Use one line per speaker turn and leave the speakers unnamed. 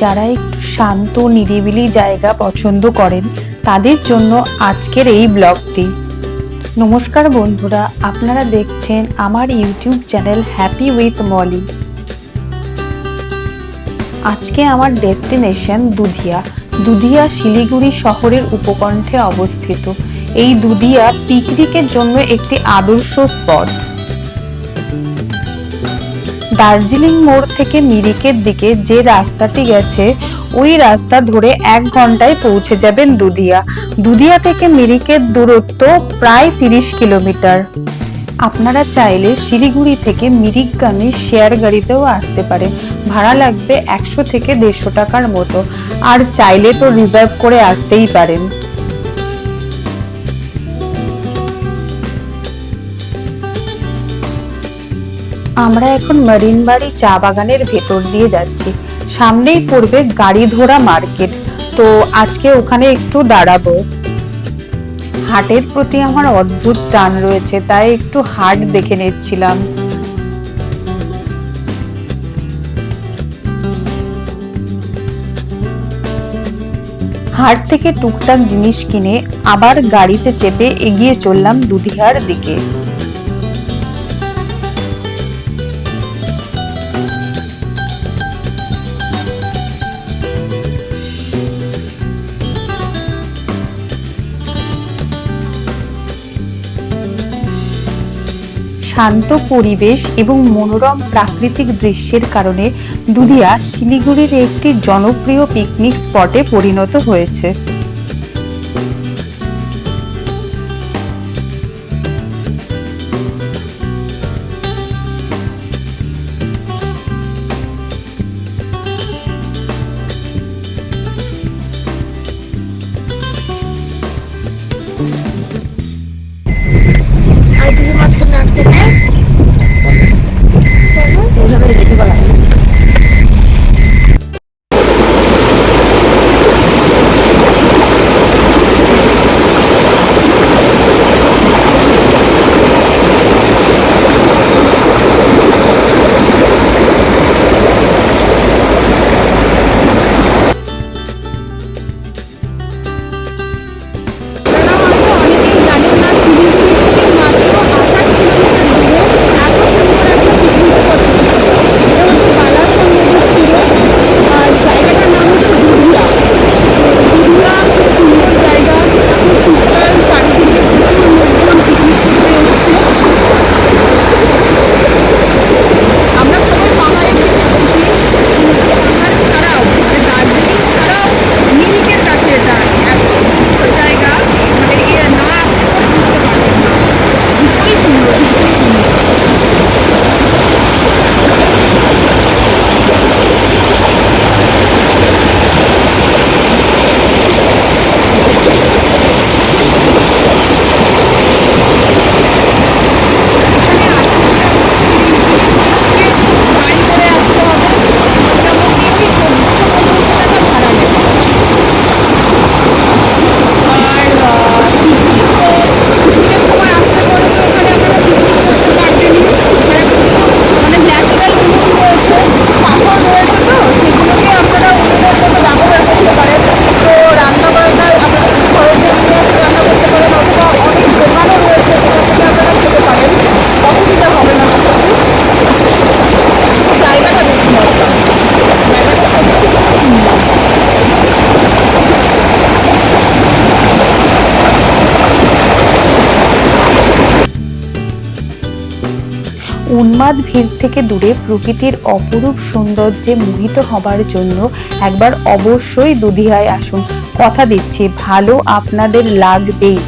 যারা একটু শান্ত নিরিবিলি জায়গা পছন্দ করেন তাদের জন্য আজকের এই ব্লগটি। নমস্কার বন্ধুরা, আপনারা দেখছেন আমার YouTube channel happy with Moli. আজকে আমার ডেস্টিনেশন দুধিয়া। দুধিয়া শিলিগুড়ি শহরের উপকণ্ঠে অবস্থিত। এই দুধিয়া পিকনিকের জন্য একটি আদর্শ স্পট। দার্জিলিং মোড় থেকে মিরিকের দিকে যে রাস্তাটি গেছে ওই রাস্তা ধরে 1 ঘন্টায় পৌঁছে যাবেন দুধিয়া। দুধিয়া থেকে মিরিকের দূরত্ব প্রায় 30 কিলোমিটার। আপনারা চাইলে শিলিগুড়ি থেকে মিরিকগামী শেয়ার গাড়িতেও আসতে পারেন। ভাড়া লাগবে 100 থেকে 150 টাকার মতো। আর চাইলে তো রিজার্ভ করে আসতেই পারেন। আমরা এখন মরিনবাড়ি চা বাগানের ভেতর দিয়ে যাচ্ছি। সামনেই পড়বে গাড়িধোড়া মার্কেট, তো আজকে ওখানে একটু দাঁড়াবো। হাটের প্রতি আমার অদ্ভুত টান রয়েছে, তাই একটু হাট দেখে নিচ্ছিলাম। হাট থেকে টুকটাক জিনিস কিনে আবার গাড়িতে চেপে এগিয়ে চললাম দুধিয়ার দিকে। শান্ত পরিবেশ এবং মনোরম প্রাকৃতিক দৃশ্যের কারণে দুধিয়া শিলিগুড়ির একটি জনপ্রিয় পিকনিক স্পটে পরিণত হয়েছে। উন্মাদ ভিড় থেকে দূরে প্রকৃতির অপরূপ সৌন্দর্যে মোহিত হবার জন্য একবার অবশ্যই দুধিয়ায় আসুন। কথা দিচ্ছি ভালো আপনাদের লাগবেই।